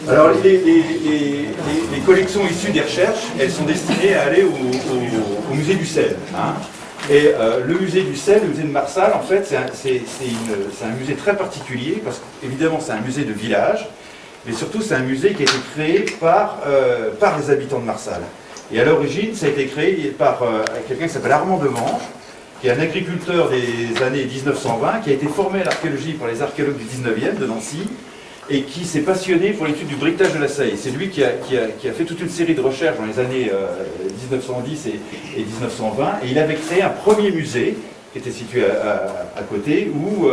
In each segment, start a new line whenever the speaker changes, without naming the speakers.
Alors, les collections issues des recherches, elles sont destinées à aller au musée du sel. Hein. Et le musée du sel, le musée de Marsal, en fait, c'est un musée très particulier, parce qu'évidemment, c'est un musée de village, mais surtout, c'est un musée qui a été créé par les habitants de Marsal. Et à l'origine, ça a été créé par quelqu'un qui s'appelle Armand Demange, qui est un agriculteur des années 1920, qui a été formé à l'archéologie par les archéologues du 19e de Nancy, et qui s'est passionné pour l'étude du briquetage de la Seille. C'est lui qui a fait toute une série de recherches dans les années 1910 et 1920, et il avait créé un premier musée, qui était situé à côté, où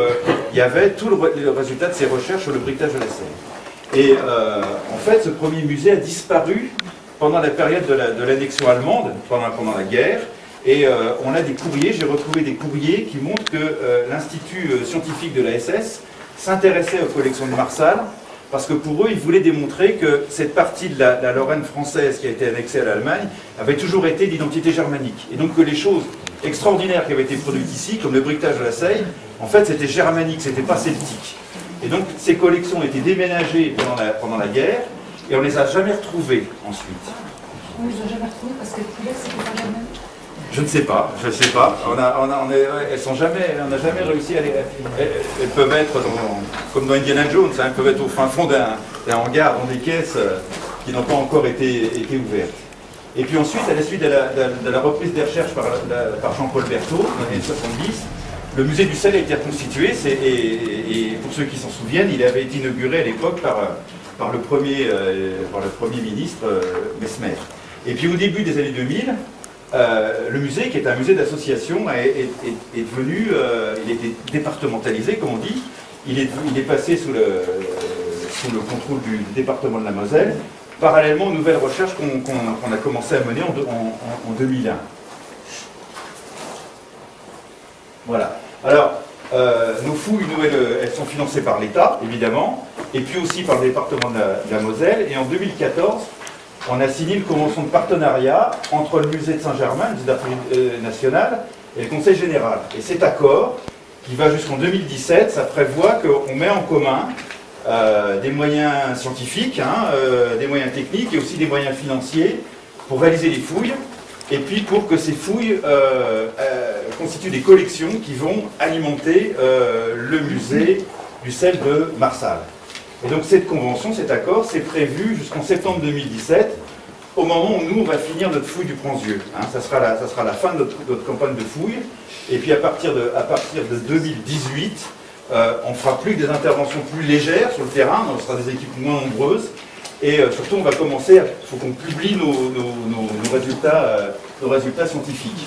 il y avait tout le résultat de ses recherches sur le briquetage de la Seille. Et en fait, ce premier musée a disparu pendant la période de l'annexion allemande, pendant la guerre, et on a des courriers, j'ai retrouvé des courriers qui montrent que l'Institut scientifique de la SS s'intéressait aux collections de Marsal, parce que pour eux, ils voulaient démontrer que cette partie de la Lorraine française qui a été annexée à l'Allemagne avait toujours été d'identité germanique. Et donc que les choses extraordinaires qui avaient été produites ici, comme le briquetage de la Seille, en fait c'était germanique, c'était pas celtique. Et donc ces collections ont été déménagées pendant la guerre, et on les a jamais retrouvées ensuite.
Oui, je les ai jamais retrouvées parce que le poulet, c'était pas germanique.
Je ne sais pas, je ne sais pas. Elles sont jamais, on n'a jamais réussi à les. Elles peuvent être comme dans Indiana Jones, hein, elles peuvent être au fin fond d'un hangar, dans des caisses qui n'ont pas encore été ouvertes. Et puis ensuite, à la suite de la reprise des recherches par Jean-Paul Berthaud, dans les années 70, le musée du sel a été reconstitué. Et pour ceux qui s'en souviennent, il avait été inauguré à l'époque par le premier ministre Mesmer. Et puis au début des années 2000, le musée, qui est un musée d'association, est devenu, il était départementalisé, comme on dit. Il est passé sous le contrôle du département de la Moselle, parallèlement aux nouvelles recherches qu'on a commencé à mener en 2001. Voilà. Alors, nos fouilles, elles sont financées par l'État, évidemment, et puis aussi par le département de la Moselle. Et en 2014, on a signé une convention de partenariat entre le musée de Saint-Germain, le musée d'Art national, et le Conseil général. Et cet accord, qui va jusqu'en 2017, ça prévoit qu'on met en commun des moyens scientifiques, des moyens techniques et aussi des moyens financiers pour réaliser les fouilles, et puis pour que ces fouilles constituent des collections qui vont alimenter le musée du sel de Marsal. Et donc cette convention, cet accord, c'est prévu jusqu'en septembre 2017, au moment où nous, on va finir notre fouille du Pranzieu. Ça sera la fin de notre campagne de fouille. Et puis à partir de 2018, on fera plus que des interventions plus légères sur le terrain, on sera des équipes moins nombreuses. Et surtout, on va commencer, il faut qu'on publie nos résultats scientifiques.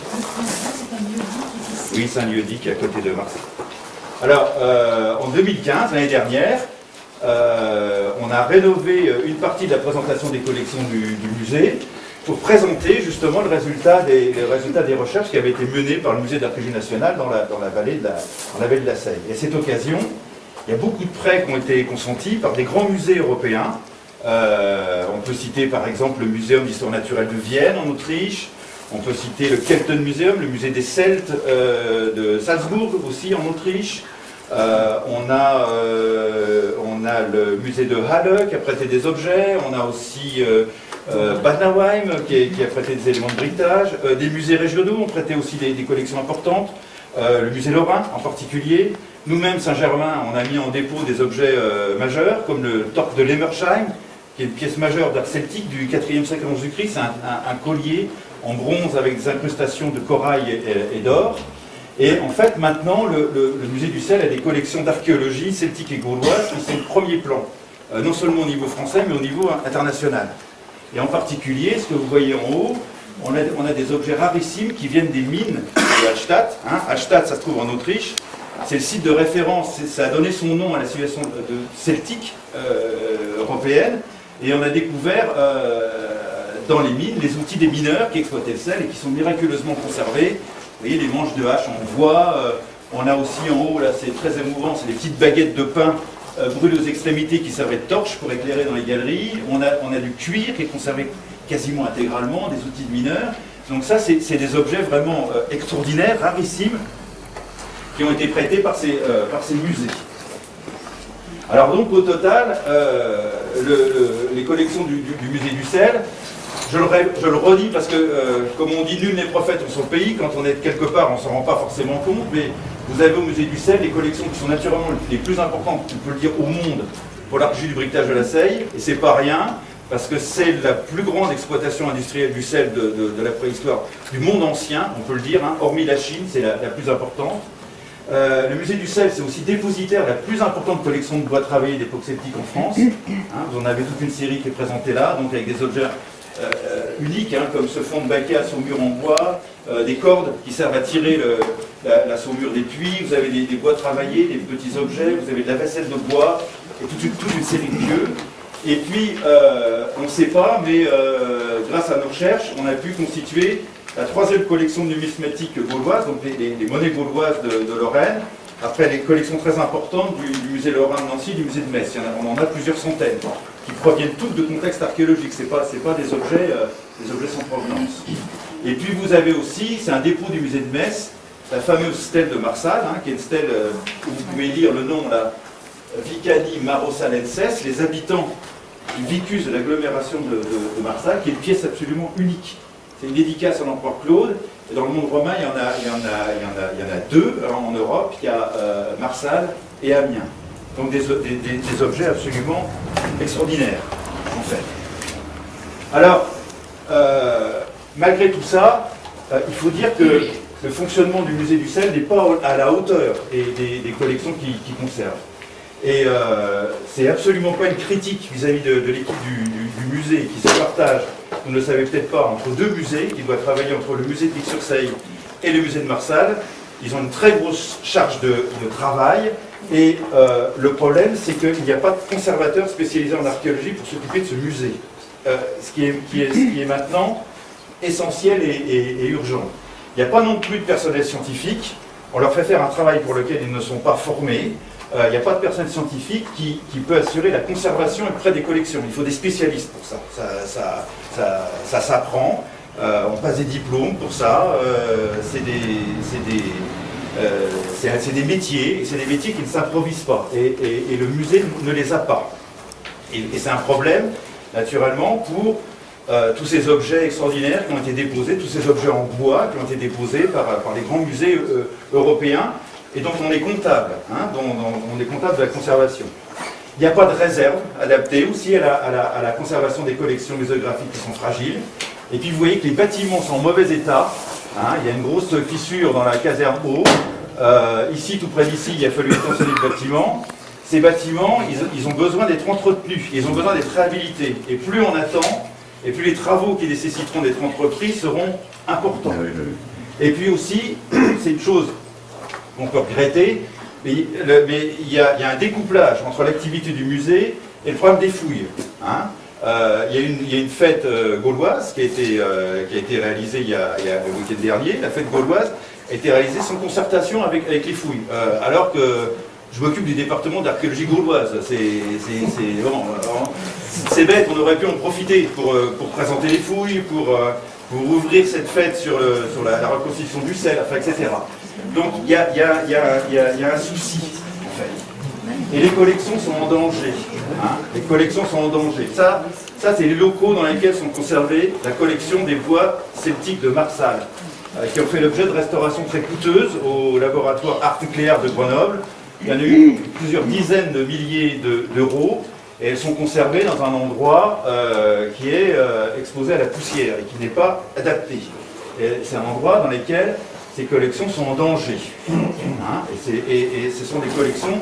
Oui, c'est un lieu-dit qui est à côté de Marseille. Alors, en 2015, l'année dernière, on a rénové une partie de la présentation des collections du musée pour présenter justement les résultats des recherches qui avaient été menées par le musée d'archéologie nationale dans la vallée de la Seille. Et à cette occasion, il y a beaucoup de prêts qui ont été consentis par des grands musées européens. On peut citer par exemple le Muséum d'histoire naturelle de Vienne en Autriche, on peut citer le Kelten Museum, le musée des Celtes de Salzbourg aussi en Autriche. On a le musée de Halle qui a prêté des objets, on a aussi Bad Nauheim qui a prêté des éléments de briquetage, des musées régionaux ont prêté aussi des collections importantes, le musée lorrain en particulier. Nous-mêmes, Saint-Germain, on a mis en dépôt des objets majeurs comme le Torque de Lemmersheim, qui est une pièce majeure d'art celtique du 4e siècle avant Jésus-Christ, c'est un collier en bronze avec des incrustations de corail et d'or. Et en fait, maintenant, le musée du sel a des collections d'archéologie celtique et gauloise qui sont au premier plan, non seulement au niveau français, mais au niveau international. Et en particulier, ce que vous voyez en haut, on a des objets rarissimes qui viennent des mines de Hallstatt. Hallstatt, ça se trouve en Autriche. C'est le site de référence, ça a donné son nom à la civilisation celtique européenne. Et on a découvert dans les mines les outils des mineurs qui exploitaient le sel et qui sont miraculeusement conservés. Vous voyez les manches de hache en bois, on a aussi en haut, là c'est très émouvant, c'est des petites baguettes de pain brûlées aux extrémités qui servaient de torches pour éclairer dans les galeries. On a du cuir qui est conservé quasiment intégralement, des outils de mineurs. Donc ça c'est des objets vraiment extraordinaires, rarissimes, qui ont été prêtés par ces musées. Alors donc au total, les collections du musée du sel. Je le redis parce que, comme on dit, nul n'est prophète en son pays. Quand on est quelque part, on ne s'en rend pas forcément compte. Mais vous avez au musée du sel les collections qui sont naturellement les plus importantes, on peut le dire, au monde pour l'archéologie du briquetage de la Seille. Et c'est pas rien, parce que c'est la plus grande exploitation industrielle du sel de la préhistoire du monde ancien, on peut le dire, hein, hormis la Chine, c'est la plus importante. Le musée du sel, c'est aussi dépositaire de la plus importante collection de bois travaillés d'époque celtique en France. Hein, vous en avez toute une série qui est présentée là, donc avec des objets uniques, hein, comme ce fond de baquet à saumure en bois, des cordes qui servent à tirer la saumure des puits, vous avez des bois travaillés, des petits objets, vous avez de la vaisselle de bois, et toute une série de pieux. Et puis, on ne sait pas, mais grâce à nos recherches, on a pu constituer la troisième collection numismatique gauloise, donc les monnaies gauloises de Lorraine, après les collections très importantes du musée lorrain de Nancy, du musée de Metz. On en a plusieurs centaines, qui proviennent toutes de contextes archéologiques, ce n'est pas des objets sans provenance. Et puis vous avez aussi, c'est un dépôt du musée de Metz, la fameuse stèle de Marsal, hein, qui est une stèle où vous pouvez lire le nom, là, Vicani Marosalenses, les habitants du vicus de l'agglomération de Marsal, qui est une pièce absolument unique. C'est une dédicace à l'empereur Claude, et dans le monde romain, il y en a deux en Europe, il y a Marsal et Amiens. Donc des objets absolument extraordinaires, en fait. Alors, malgré tout ça, il faut dire que le fonctionnement du musée du sel n'est pas à la hauteur des collections qu'il conserve. Et c'est absolument pas une critique vis-à-vis de l'équipe du musée qui se partage, vous ne le savez peut-être pas, entre deux musées, qui doivent travailler entre le musée de Vic-sur-Seille et le musée de Marsal. Ils ont une très grosse charge de travail, et le problème, c'est qu'il n'y a pas de conservateur spécialisé en archéologie pour s'occuper de ce musée. Ce qui est maintenant essentiel et urgent. Il n'y a pas non plus de personnel scientifique. On leur fait faire un travail pour lequel ils ne sont pas formés. Il n'y a pas de personnel scientifique qui peut assurer la conservation auprès des collections. Il faut des spécialistes pour ça. Ça s'apprend. On passe des diplômes pour ça. C'est des métiers, et c'est des métiers qui ne s'improvisent pas. Et le musée ne les a pas. Et c'est un problème, naturellement, pour tous ces objets extraordinaires qui ont été déposés, tous ces objets en bois qui ont été déposés par les grands musées européens, et dont on est comptable, hein, dont on est comptable de la conservation. Il n'y a pas de réserve adaptée aussi à la conservation des collections muséographiques qui sont fragiles. Et puis vous voyez que les bâtiments sont en mauvais état. Hein, il y a une grosse fissure dans la caserne haut. Ici, tout près d'ici, il a fallu étançonner le bâtiment. Ces bâtiments, ils ont besoin d'être entretenus, ils ont besoin d'être réhabilités. Et plus on attend, et plus les travaux qui nécessiteront d'être entrepris seront importants. Et puis aussi, c'est une chose qu'on peut regretter, mais il y a un découplage entre l'activité du musée et le problème des fouilles. Hein. Il y a une fête gauloise qui a été réalisée il y a le week-end dernier. La fête gauloise a été réalisée sans concertation avec les fouilles. Alors que je m'occupe du département d'archéologie gauloise. C'est bête, on aurait pu en profiter pour présenter les fouilles, pour ouvrir cette fête sur la reconstitution du sel, enfin, etc. Donc il y a un souci, en fait. Et les collections sont en danger. Hein. Les collections sont en danger. Ça c'est les locaux dans lesquels sont conservés la collection des bois celtiques de Marsal, qui ont fait l'objet de restaurations très coûteuses au laboratoire Art Nucléaire de Grenoble. Il y en a eu plusieurs dizaines de milliers d'euros, et elles sont conservées dans un endroit qui est exposé à la poussière et qui n'est pas adapté. C'est un endroit dans lequel ces collections sont en danger. Hein, et ce sont des collections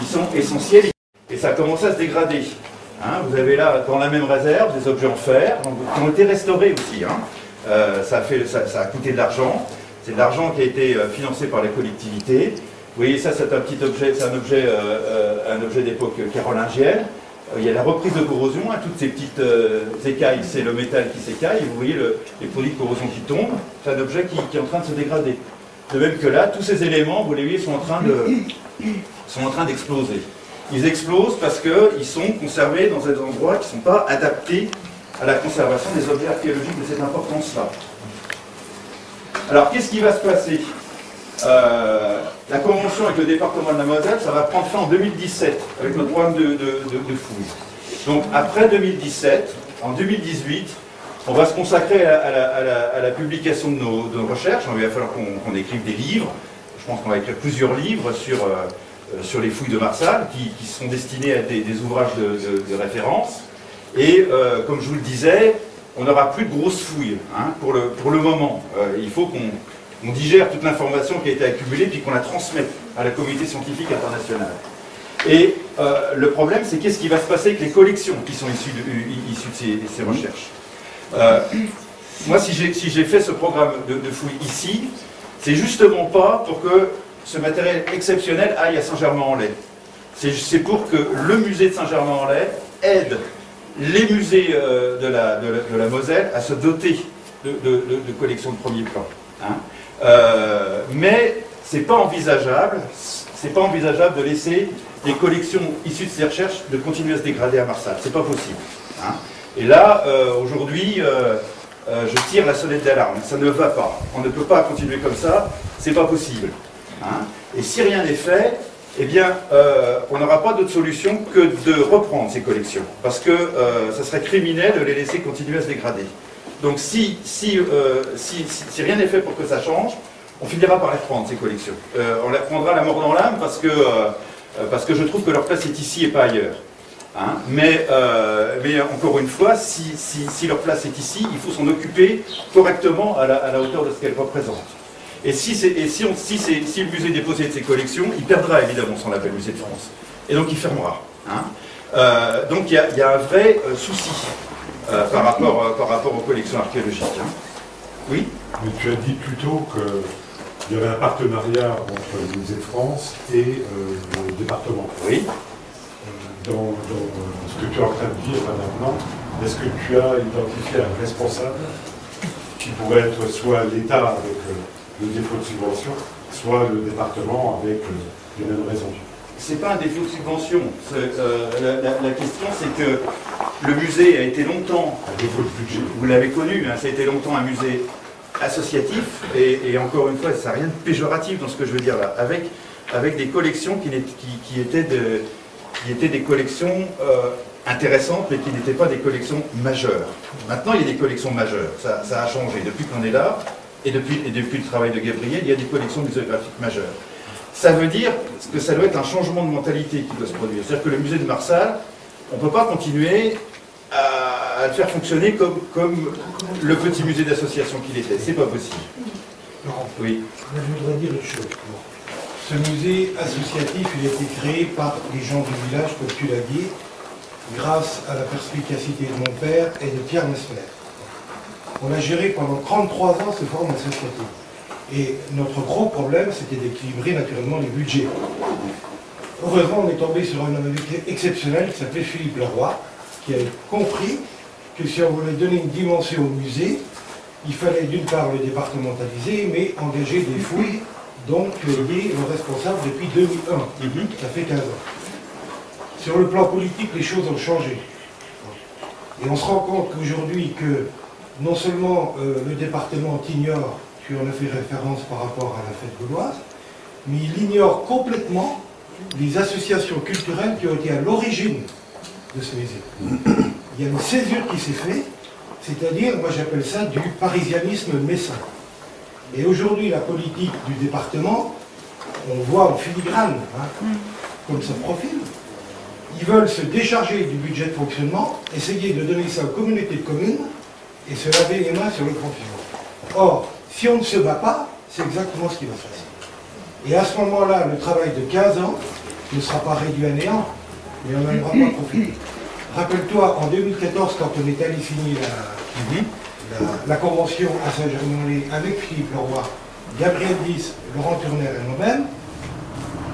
qui sont essentielles, et ça commence à se dégrader. Hein, vous avez là, dans la même réserve, des objets en fer, qui ont été restaurés aussi. Hein. Ça a coûté de l'argent. C'est de l'argent qui a été financé par les collectivités. Vous voyez, ça c'est un petit objet, c'est un objet d'époque carolingienne. Il y a la reprise de corrosion, hein, toutes ces petites écailles, c'est le métal qui s'écaille, et vous voyez les produits de corrosion qui tombent. C'est un objet qui est en train de se dégrader. De même que là, tous ces éléments, vous les voyez, sont en train d'exploser. Ils explosent parce qu'ils sont conservés dans des endroits qui ne sont pas adaptés à la conservation des objets archéologiques de cette importance-là. Alors, qu'est-ce qui va se passer ? La convention avec le département de la Moselle, ça va prendre fin en 2017, avec notre programme de fouilles. Donc après 2017, en 2018, on va se consacrer à la publication de nos recherches. Il va falloir qu'on écrive des livres. Je pense qu'on va écrire plusieurs livres sur les fouilles de Marsal, qui sont destinés à des ouvrages de référence. Et comme je vous le disais, on n'aura plus de grosses fouilles hein, pour le moment. Il faut qu'on digère toute l'information qui a été accumulée puis qu'on la transmette à la communauté scientifique internationale. Et le problème, c'est qu'est-ce qui va se passer avec les collections qui sont issues de ces recherches. Moi, si j'ai fait ce programme de fouilles ici, c'est justement pas pour que ce matériel exceptionnel aille à Saint-Germain-en-Laye. C'est pour que le musée de Saint-Germain-en-Laye aide les musées de la Moselle à se doter de collections de premier plan. Hein. Mais c'est pas envisageable de laisser les collections issues de ces recherches de continuer à se dégrader à Marsal. C'est pas possible. Hein. Et là, aujourd'hui, je tire la sonnette d'alarme. Ça ne va pas. On ne peut pas continuer comme ça. C'est pas possible. Hein. Et si rien n'est fait, eh bien, on n'aura pas d'autre solution que de reprendre ces collections. Parce que ça serait criminel de les laisser continuer à se dégrader. Donc si rien n'est fait pour que ça change, on finira par les reprendre, ces collections. On les reprendra la mort dans l'âme parce que je trouve que leur place est ici et pas ailleurs. Hein. Mais encore une fois, si leur place est ici, il faut s'en occuper correctement à la hauteur de ce qu'elle représente. Et si le musée déposait de ses collections, il perdra évidemment son label Musée de France. Et donc il fermera. Hein. Donc il y a un vrai souci par rapport aux collections archéologiques. Hein. Oui ?
Mais tu as dit plutôt qu'il y avait un partenariat entre le Musée de France et le département.
Oui.
Dans ce que tu es en train de dire maintenant, est-ce que tu as identifié un responsable qui pourrait être soit l'État avec le défaut de subvention, soit le département avec les mêmes raisons?
C'est pas un défaut de subvention. La question, c'est que le musée a été longtemps,
Un défaut de budget.
vous l'avez connu, hein, ça a été longtemps un musée associatif, et encore une fois, ça n'a rien de péjoratif dans ce que je veux dire là, avec des collections qui étaient des collections intéressantes, mais qui n'étaient pas des collections majeures. Maintenant, il y a des collections majeures, ça a changé. Depuis qu'on est là, et depuis le travail de Gabriel, il y a des collections muséographiques majeures. Ça veut dire que ça doit être un changement de mentalité qui doit se produire. C'est-à-dire que le musée de Marsal, on ne peut pas continuer à le faire fonctionner comme le petit musée d'association qu'il était. C'est pas possible.
Laurent,
Oui.
je voudrais dire une chose. Ce musée associatif, il a été créé par les gens du village, comme tu l'as dit, grâce à la perspicacité de mon père et de Pierre Messler. On a géré pendant 33 ans ce forum associatif. Et notre gros problème, c'était d'équilibrer naturellement les budgets. Heureusement, on est tombé sur un homme exceptionnel qui s'appelait Philippe Leroy, qui a compris que si on voulait donner une dimension au musée, il fallait d'une part le départementaliser, mais engager des fouilles dont tu es le responsable depuis 2001. Ça fait 15 ans. Sur le plan politique, les choses ont changé. Et on se rend compte qu'aujourd'hui, que non seulement le département t'ignore, tu en as fait référence par rapport à la fête gauloise, mais il ignore complètement les associations culturelles qui ont été à l'origine de ce musée. Il y a une césure qui s'est faite, c'est-à-dire, moi j'appelle ça du parisianisme messin. Et aujourd'hui, la politique du département, on voit en filigrane, hein, comme ça profile, ils veulent se décharger du budget de fonctionnement, essayer de donner ça aux communautés de communes et se laver les mains sur le fonctionnement. Or, si on ne se bat pas, c'est exactement ce qui va se passer. Et à ce moment-là, le travail de 15 ans ne sera pas réduit à néant, mais on n'en aura pas profité. Rappelle-toi, en 2014, quand on est allé signer la convention à Saint-Germain-en-Laye avec Philippe Leroy, Gabriel Dys, Laurent Turner et moi-même,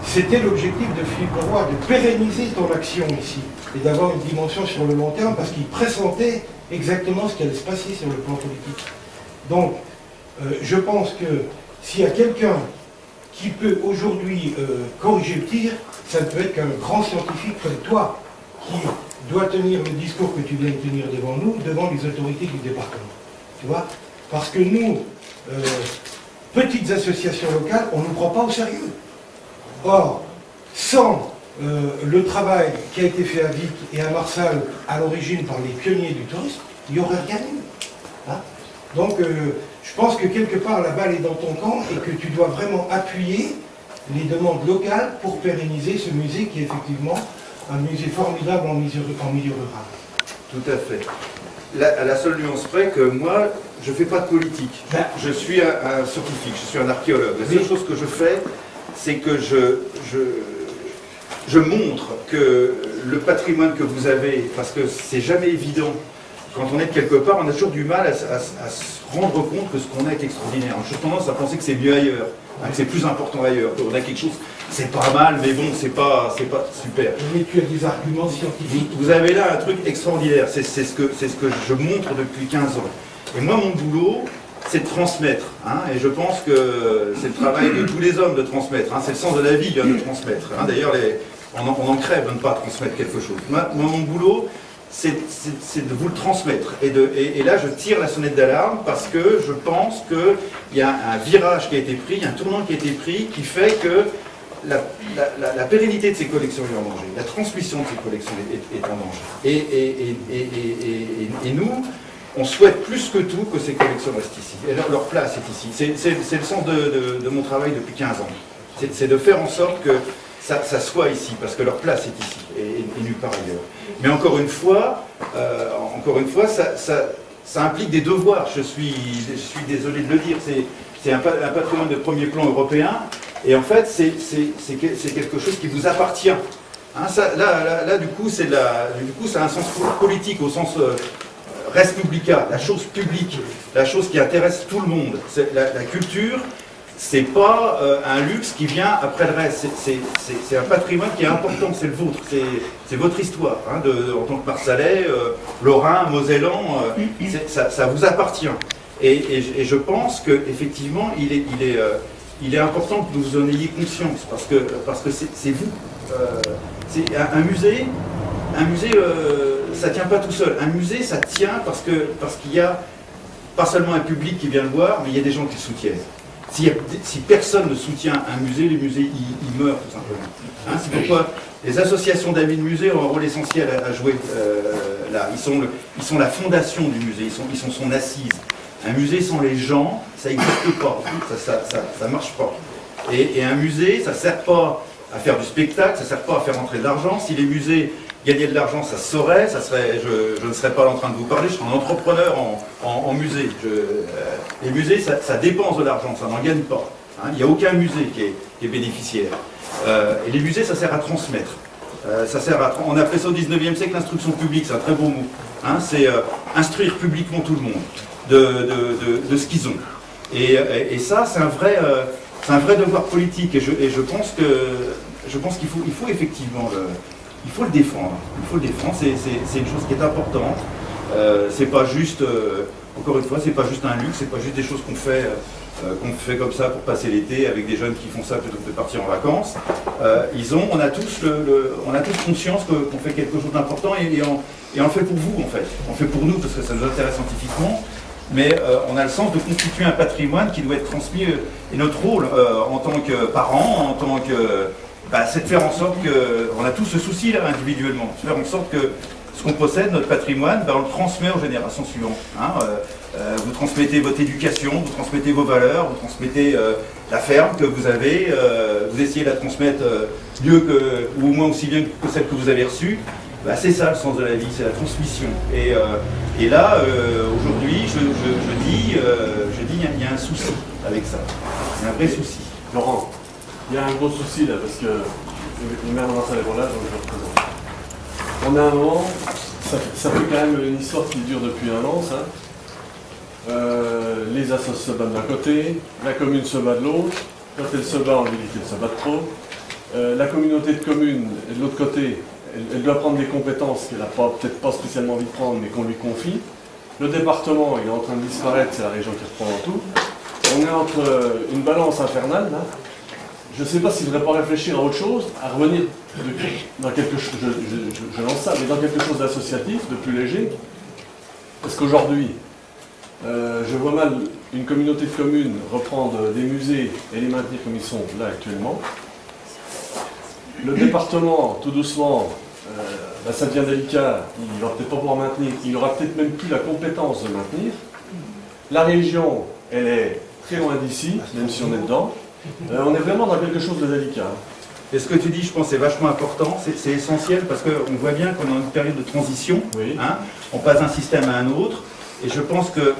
c'était l'objectif de Philippe Leroy de pérenniser ton action ici et d'avoir une dimension sur le long terme parce qu'il pressentait exactement ce qui allait se passer sur le plan politique. Donc, je pense que s'il y a quelqu'un qui peut aujourd'hui corriger le tir, ça ne peut être qu'un grand scientifique comme toi qui doit tenir le discours que tu viens de tenir devant nous, devant les autorités du département. Tu vois? Parce que nous, petites associations locales, on ne nous prend pas au sérieux. Or, sans le travail qui a été fait à Vic et à Marsal à l'origine par les pionniers du tourisme, il n'y aurait rien eu. Hein. Donc je pense que quelque part la balle est dans ton camp et que tu dois vraiment appuyer les demandes locales pour pérenniser ce musée qui est effectivement un musée formidable en milieu rural.
Tout à fait. À la seule nuance près que moi, je ne fais pas de politique. Je suis un scientifique, je suis un archéologue. La seule chose que je fais, c'est que je montre que le patrimoine que vous avez, parce que c'est jamais évident, quand on est de quelque part, on a toujours du mal à se rendre compte que ce qu'on a est extraordinaire. J'ai tendance à penser que c'est mieux ailleurs, hein, que c'est plus important ailleurs. On a quelque chose, c'est pas mal, mais bon, c'est pas super.
Mais tu as des arguments scientifiques.
Vous avez là un truc extraordinaire, c'est ce que je montre depuis 15 ans. Et moi, mon boulot, c'est de transmettre. Hein, et je pense que c'est le travail de tous les hommes de transmettre. Hein, c'est le sens de la vie, hein, de transmettre. Hein, d'ailleurs, on en crève de ne pas transmettre quelque chose. Moi, mon boulot, c'est de vous le transmettre. Et là, je tire la sonnette d'alarme parce que je pense qu'il y a un virage qui a été pris, un tournant qui a été pris, qui fait que la pérennité de ces collections est en danger, la transmission de ces collections est en danger. Et nous, on souhaite plus que tout que ces collections restent ici. Et leur place est ici. C'est le sens de mon travail depuis 15 ans. C'est de faire en sorte que ça soit ici, parce que leur place est ici, et nulle part ailleurs. Mais encore une fois, ça implique des devoirs. Je suis désolé de le dire, c'est un patrimoine de premier plan européen, et en fait, c'est quelque chose qui vous appartient. Hein, là, du coup, ça a un sens politique, au sens res publica, la chose publique, la chose qui intéresse tout le monde. La culture, c'est pas un luxe qui vient après le reste, c'est un patrimoine qui est important, c'est le vôtre, c'est votre histoire, hein, en tant que Marsalais, Lorrain, Mosellan, ça vous appartient. Et je pense qu'effectivement, il est important que vous en ayez conscience, parce que c'est vous. C'est un musée, ça ne tient pas tout seul. Un musée, ça tient parce qu'il y a pas seulement un public qui vient le voir, mais il y a des gens qui le soutiennent. Si personne ne soutient un musée, les musées ils meurent tout simplement. Hein, c'est pourquoi les associations d'amis de musée ont un rôle essentiel à jouer là. Ils sont la fondation du musée, ils sont son assise. Un musée sans les gens, ça n'existe pas, ça marche pas. Et un musée, ça ne sert pas à faire du spectacle, ça ne sert pas à faire entrer de l'argent. Si les musées gagnaient de l'argent, ça se saurait, je ne serais pas en train de vous parler, je serais un entrepreneur en musée. Les musées, ça dépense de l'argent, ça n'en gagne pas. Hein, il n'y a aucun musée qui est bénéficiaire. Et les musées, ça sert à transmettre. On appelait ça au 19e siècle l'instruction publique, c'est un très beau mot. Hein, c'est instruire publiquement tout le monde de ce qu'ils ont. Et ça, c'est un vrai devoir politique. Et je pense qu'il faut effectivement il faut le défendre. Il faut le défendre. C'est une chose qui est importante. C'est pas juste, encore une fois, c'est pas juste un luxe, c'est pas juste des choses qu'on fait comme ça pour passer l'été avec des jeunes qui font ça plutôt que de partir en vacances. On a tous conscience qu'on fait quelque chose d'important et on le fait pour vous en fait. On le fait pour nous parce que ça nous intéresse scientifiquement. Mais on a le sens de constituer un patrimoine qui doit être transmis. Et notre rôle en tant que parents, en tant que... c'est de faire en sorte que... On a tous ce souci là individuellement. De faire en sorte que ce qu'on possède, notre patrimoine, on le transmet aux générations suivantes. Hein. Vous transmettez votre éducation, vous transmettez vos valeurs, vous transmettez la ferme que vous avez, vous essayez de la transmettre mieux que, ou au moins aussi bien que celle que vous avez reçue. C'est ça le sens de la vie, c'est la transmission. Et là, aujourd'hui, je dis, il y a un souci avec ça. Il y a un vrai souci.
Laurent, il y a un gros souci là, parce que les maires dans ça là, donc je représente. On a un moment, ça fait quand même une histoire qui dure depuis un an, ça. Les assos se battent d'un côté, la commune se bat de l'autre. Quand elle se bat, en vérité, elle se bat trop. La communauté de communes, de l'autre côté, elle doit prendre des compétences qu'elle n'a peut-être pas spécialement envie de prendre, mais qu'on lui confie. Le département, il est en train de disparaître, c'est la région qui reprend tout. On est entre une balance infernale, là. Je ne sais pas s'il ne devrait pas réfléchir à autre chose, à revenir dans quelque chose, je lance ça, mais dans quelque chose d'associatif, de plus léger. Parce qu'aujourd'hui, je vois mal une communauté de communes reprendre des musées et les maintenir comme ils sont là actuellement. le département, tout doucement, ça devient délicat, il ne va peut-être pas pouvoir maintenir, il n'aura peut-être même plus la compétence de maintenir. La région, elle est très loin d'ici, même si on est dedans. On est vraiment dans quelque chose de délicat.
Et ce que tu dis, je pense, c'est vachement important, c'est essentiel, parce qu'on voit bien qu'on est dans une période de transition.
Oui.
Hein, on passe d'un système à un autre, et je pense que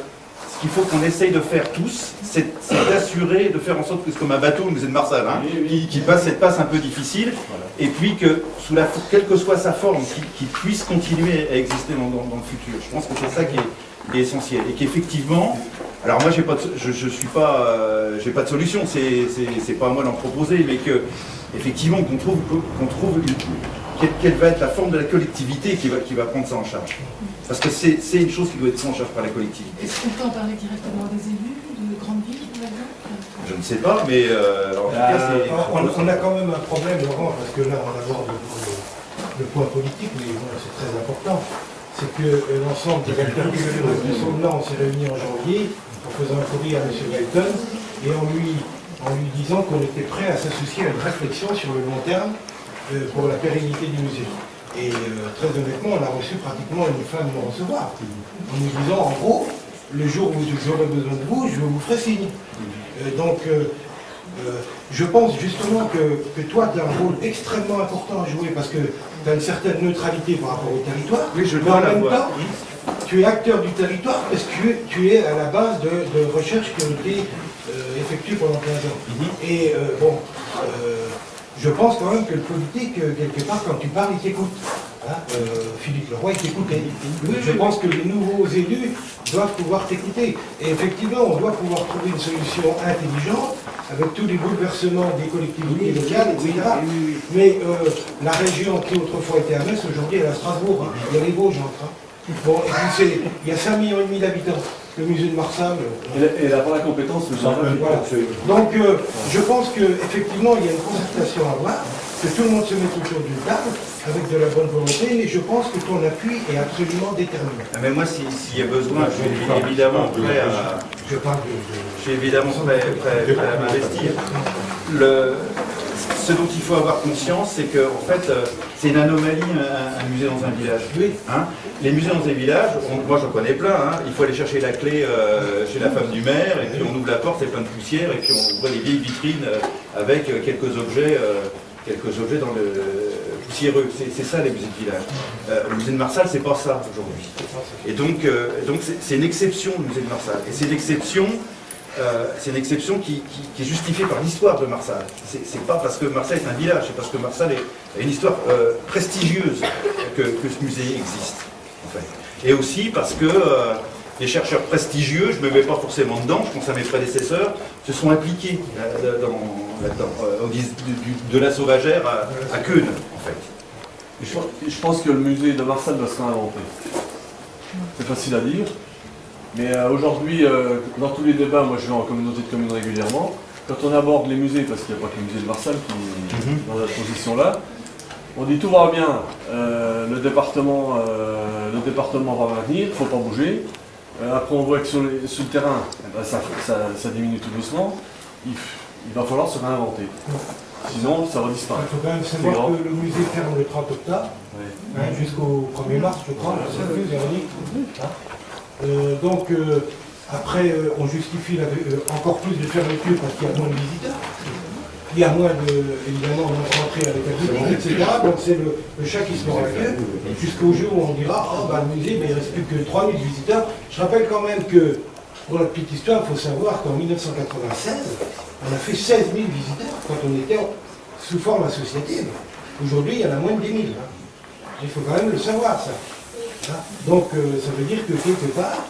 ce qu'il faut qu'on essaye de faire tous, c'est d'assurer, de faire en sorte que c'est comme un bateau, le musée de Marsal, hein, qui passe cette passe un peu difficile, et puis que, quelle que soit sa forme, qu'il puisse continuer à exister dans le futur. Je pense que c'est ça qui est essentiel. Et qu'effectivement, alors moi je suis pas, j'ai pas de solution, c'est pas à moi d'en proposer, mais que effectivement qu'on trouve quelle va être la forme de la collectivité qui va prendre ça en charge. Parce que c'est une chose qui doit être prise en charge par la collectivité.
Est-ce qu'on peut en parler directement des élus de grandes villes, par exemple?
Je ne sais pas, mais en tout cas c'est...
On a quand même un problème, Laurent, parce que là on aborde le point politique, mais bon, c'est très important. C'est que l'ensemble des acteurs culturels qui sont là, on s'est réunis en janvier en faisant un courrier à M. Galton et en lui disant qu'on était prêt à s'associer à une réflexion sur le long terme pour la pérennité du musée. Et très honnêtement, on a reçu pratiquement une fin de nous recevoir, en nous disant en gros, le jour où j'aurai besoin de vous, je vous ferai signe. Donc je pense justement que toi, tu as un rôle extrêmement important à jouer parce que tu as une certaine neutralité par rapport au territoire.
Oui, je
mais en
dois
même
l'avoir.
temps, tu es acteur du territoire parce que tu es à la base de recherches qui ont été effectuées pendant 15 ans. Et je pense quand même que le politique, quelque part, quand tu parles, il t'écoute. Hein, Philippe Leroy, il t'écoutait. Je pense que les nouveaux élus doivent pouvoir t'écouter. Et effectivement, on doit pouvoir trouver une solution intelligente avec tous les bouleversements des collectivités locales, etc. Mais la région qui autrefois était à Metz, aujourd'hui elle est à Strasbourg. Hein. Il y a les Vosges entre. Bon, et puis il y a 5,5 millions d'habitants. Le musée de Marsal.
Et là, pour la compétence, nous sommes
voilà. Donc, je pense qu'effectivement, il y a une concertation à avoir, que tout le monde se mette autour d'une table, avec de la bonne volonté, mais je pense que ton appui est absolument déterminant.
Ah, mais moi, s'il y a besoin, je suis évidemment prêt à...
Je parle
Je suis évidemment prêt à m'investir. Ce dont il faut avoir conscience, c'est que en fait, c'est une anomalie, un musée dans un village.
Oui.
Hein, les musées dans un village, moi j'en connais plein, hein, il faut aller chercher la clé chez la femme du maire, et puis on ouvre la porte, c'est plein de poussière, et puis on voit les vieilles vitrines avec quelques objets dans le poussiéreux. C'est ça les musées de village. Le musée de Marsal, c'est pas ça aujourd'hui. Et donc c'est une exception, le musée de Marsal. Et c'est une exception qui est justifiée par l'histoire de Marsal. C'est pas parce que Marsal est un village, c'est parce que Marsal a une histoire prestigieuse que ce musée existe, en fait. Et aussi parce que les chercheurs prestigieux, je ne me mets pas forcément dedans, je pense à mes prédécesseurs, se sont impliqués là-dedans, au guise de la sauvagère à Keune, en fait.
Je pense que le musée de Marsal doit se réinventer. C'est facile à dire. Mais aujourd'hui, dans tous les débats, moi je vais en communauté de communes régulièrement, quand on aborde les musées, parce qu'il n'y a pas que le musée de Marsal qui est dans cette position-là, on dit tout va bien, le département va maintenir, il ne faut pas bouger. Après on voit que sur le terrain, ça diminue tout doucement, il va falloir se réinventer. Sinon, ça va disparaître.
Il faut quand même savoir que le musée ferme le 30 octobre, hein, jusqu'au 1er mars, je crois, c'est plus, Véronique. Donc, après, on justifie encore plus de fermeture parce qu'il y a moins de visiteurs. Il y a moins évidemment, de rentrées avec la boutique, etc. Donc, c'est le chat qui se mord la queue, jusqu'au jour où on dira, oh, bah, le musée, mais il ne reste plus que 3000 visiteurs. Je rappelle quand même que, pour la petite histoire, il faut savoir qu'en 1996, on a fait 16 000 visiteurs quand on était sous forme associative. Aujourd'hui, il y en a moins de 10 000. Hein. Il faut quand même le savoir, ça. Donc ça veut dire que quelque part,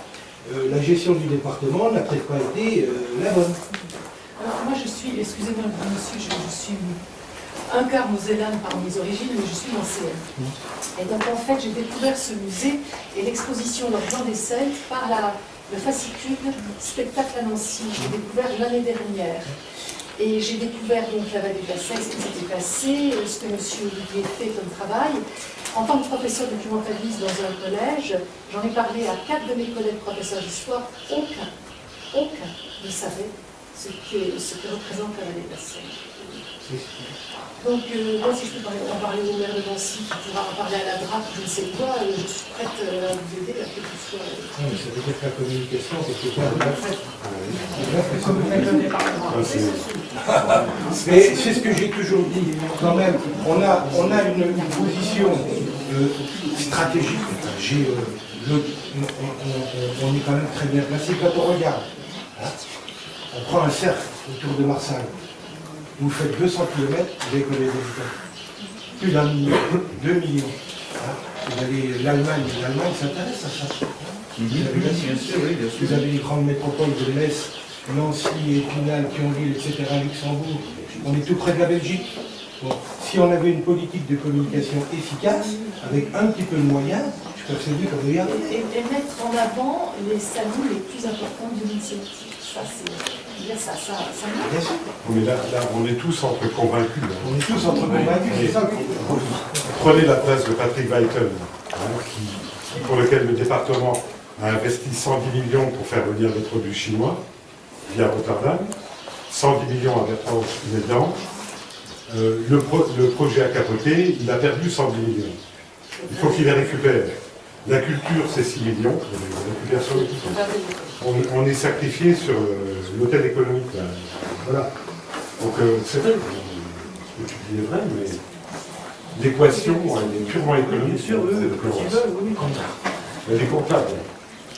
la gestion du département n'a peut-être pas été la bonne.
Alors moi je suis, excusez-moi monsieur, je suis un quart mosellane par mes origines, mais je suis mancéenne. Et donc en fait j'ai découvert ce musée et l'exposition d'Orient des Celtes par le fascicule Spectacle à Nancy. J'ai découvert l'année dernière. Et j'ai découvert donc la vallée de la Seine, ce qui s'était passé, ce que M. Olivier fait comme travail. En tant que professeur documentaliste dans un collège, j'en ai parlé à 4 de mes collègues professeurs d'histoire, aucun ne savait ce que représente la vallée de la Seine. Donc, moi, si je peux en parler au maire de Nancy, qui pourra en parler à la DRAC, je ne sais quoi, je suis prête à vous aider, à que tout soit...
Non, mais ça veut dire que la communication, c'est quelqu'un de bien fait. Mais c'est ce que j'ai toujours dit, quand même, on a une position stratégique. On est quand même très bien placé quand on regarde. Hein, on prend un cercle autour de Marseille. Vous faites 200 km, vous avez combien d'habitants? Plus d'1 million, 2 millions. Hein, vous avez l'Allemagne s'intéresse à ça. Vous avez les grandes métropoles de Metz, Nancy, Épinal, Thionville, etc., Luxembourg. On est tout près de la Belgique. Bon, si on avait une politique de communication efficace, avec un petit peu de moyens, je suis persuadé qu'on regarde.
Et mettre en avant les salons les plus importants de l'initiative. Ça, c'est... Bien ça
Bien sûr.
Mais là, on est tous entre convaincus. Là.
On est tous entre convaincus, c'est ça.
Prenez la place de Patrick Weiten, pour lequel le département a investi 110 millions pour faire venir des produits chinois via Rotterdam, 110 millions à Bertrand Médange. Le projet a capoté, il a perdu 110 millions. Il faut qu'il les récupère. La culture, c'est 6 millions. La récupération de tout ça. On est sacrifié sur l'hôtel économique. Là. Voilà. Donc c'est vrai, ce que tu dis est vrai, mais l'équation, elle est purement économique.
Bien sûr, eux,
elle est comptable.